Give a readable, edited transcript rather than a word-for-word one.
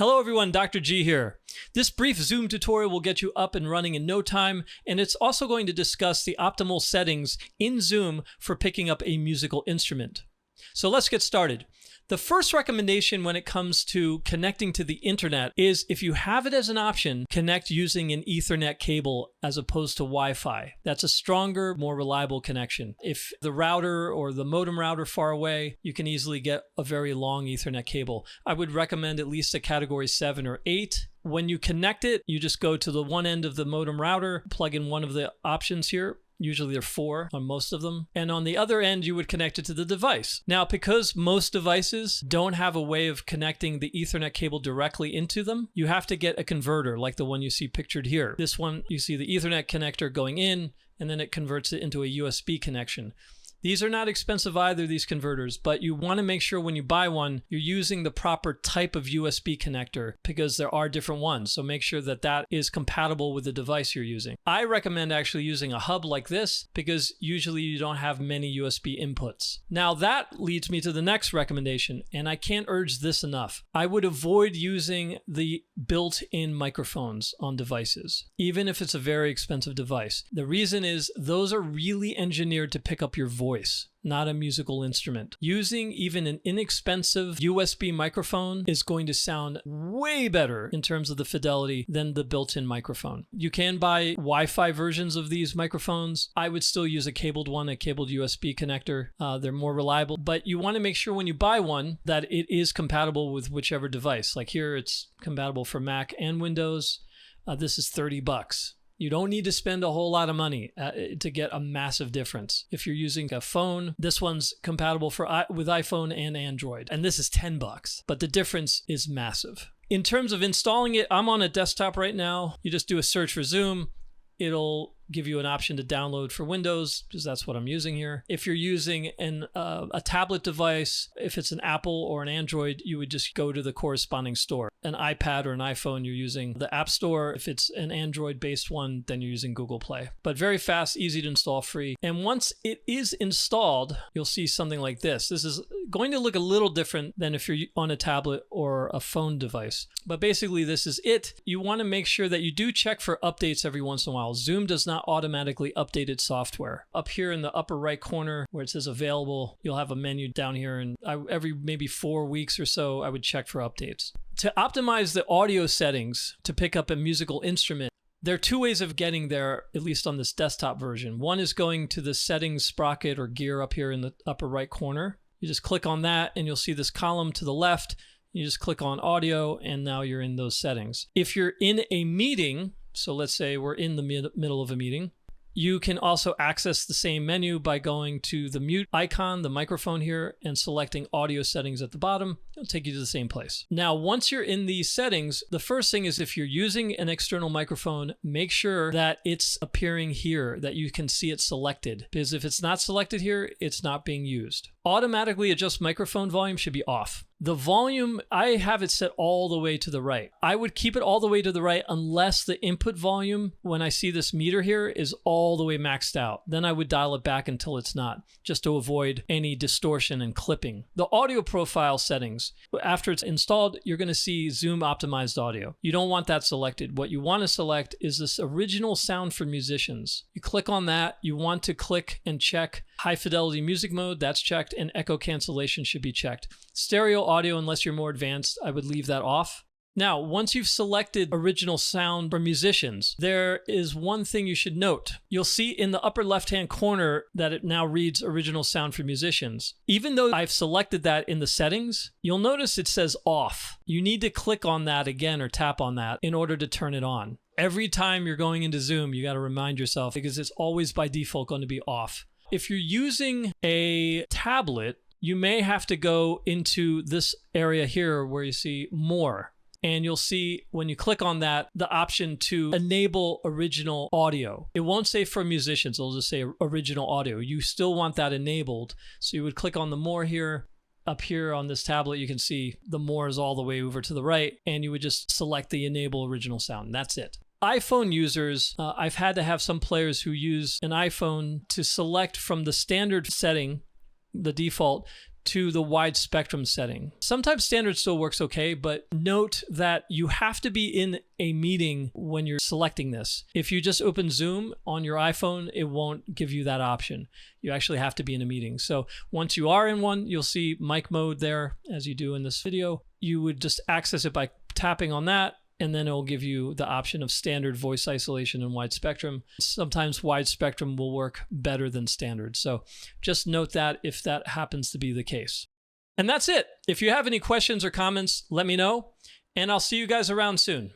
Hello everyone, Dr. G here. This brief Zoom tutorial will get you up and running in no time, and it's also going to discuss the optimal settings in Zoom for picking up a musical instrument. So let's get started. The first recommendation when it comes to connecting to the internet is, if you have it as an option, connect using an Ethernet cable as opposed to Wi-Fi. That's a stronger, more reliable connection. If the router or the modem router far away, you can easily get a very long Ethernet cable. I would recommend at least a category 7 or 8. When you connect it, you just go to the one end of the modem router, plug in one of the options here. Usually there are 4 on most of them. And on the other end, you would connect it to the device. Now, because most devices don't have a way of connecting the Ethernet cable directly into them, you have to get a converter like the one you see pictured here. This one, you see the Ethernet connector going in, and then it converts it into a USB connection. These are not expensive either, these converters, but you want to make sure when you buy one, you're using the proper type of USB connector, because there are different ones. So make sure that that is compatible with the device you're using. I recommend actually using a hub like this, because usually you don't have many USB inputs. Now that leads me to the next recommendation, and I can't urge this enough. I would avoid using the built-in microphones on devices, even if it's a very expensive device. The reason is those are really engineered to pick up your voice, not a musical instrument. Using even an inexpensive USB microphone is going to sound way better in terms of the fidelity than the built-in microphone. You can buy Wi-Fi versions of these microphones. I would still use a cabled one, a cabled USB connector. They're more reliable, but you want to make sure when you buy one that it is compatible with whichever device. Like here, it's compatible for Mac and Windows. This is $30. You don't need to spend a whole lot of money to get a massive difference. If you're using a phone, this one's compatible with iPhone and Android, and this is $10, but the difference is massive. In terms of installing it, I'm on a desktop right now. You just do a search for Zoom. It'll give you an option to download for Windows, because that's what I'm using here. If you're using a tablet device, if it's an Apple or an Android, you would just go to the corresponding store. An iPad or an iPhone, you're using the App Store. If it's an Android-based one, then you're using Google Play. But very fast, easy to install, free. And once it is installed, you'll see something like this. This is going to look a little different than if you're on a tablet or a phone device. But basically, this is it. You want to make sure that you do check for updates every once in a while. Zoom does not automatically update its software. Up here in the upper right corner where it says available, you'll have a menu down here, and every maybe 4 weeks or so, I would check for updates. To optimize the audio settings to pick up a musical instrument, there are 2 ways of getting there, at least on this desktop version. One is going to the settings sprocket or gear up here in the upper right corner. You just click on that and you'll see this column to the left. You just click on audio and now you're in those settings. If you're in a meeting, so let's say we're in the middle of a meeting, you can also access the same menu by going to the mute icon, the microphone here, and selecting audio settings at the bottom. It'll take you to the same place. Now, once you're in these settings, the first thing is, if you're using an external microphone, make sure that it's appearing here, that you can see it selected. Because if it's not selected here, it's not being used. Automatically adjust microphone volume should be off. The volume, I have it set all the way to the right. I would keep it all the way to the right unless the input volume, when I see this meter here, is all the way maxed out. Then I would dial it back until it's not, just to avoid any distortion and clipping. The audio profile settings, after it's installed, you're going to see Zoom optimized audio. You don't want that selected. What you want to select is this original sound for musicians. You click on that. You want to click and check high fidelity music mode. That's checked, and echo cancellation should be checked. Stereo audio, unless you're more advanced, I would leave that off. Now, once you've selected original sound for musicians, there is one thing you should note. You'll see in the upper left-hand corner that it now reads original sound for musicians. Even though I've selected that in the settings, you'll notice it says off. You need to click on that again or tap on that in order to turn it on. Every time you're going into Zoom, you got to remind yourself, because it's always by default going to be off. If you're using a tablet, you may have to go into this area here where you see more. And you'll see when you click on that, the option to enable original audio. It won't say for musicians, it'll just say original audio. You still want that enabled. So you would click on the more here. Up here on this tablet, you can see the more is all the way over to the right, and you would just select the enable original sound. And that's it. iPhone users, I've had to have some players who use an iPhone to select from the standard setting, the default, to the wide spectrum setting. Sometimes standard still works okay, but note that you have to be in a meeting when you're selecting this. If you just open Zoom on your iPhone, it won't give you that option. You actually have to be in a meeting. So once you are in one, you'll see mic mode there as you do in this video. You would just access it by tapping on that, and then it will give you the option of standard voice isolation and wide spectrum. Sometimes wide spectrum will work better than standard. So just note that if that happens to be the case. And that's it. If you have any questions or comments, let me know, and I'll see you guys around soon.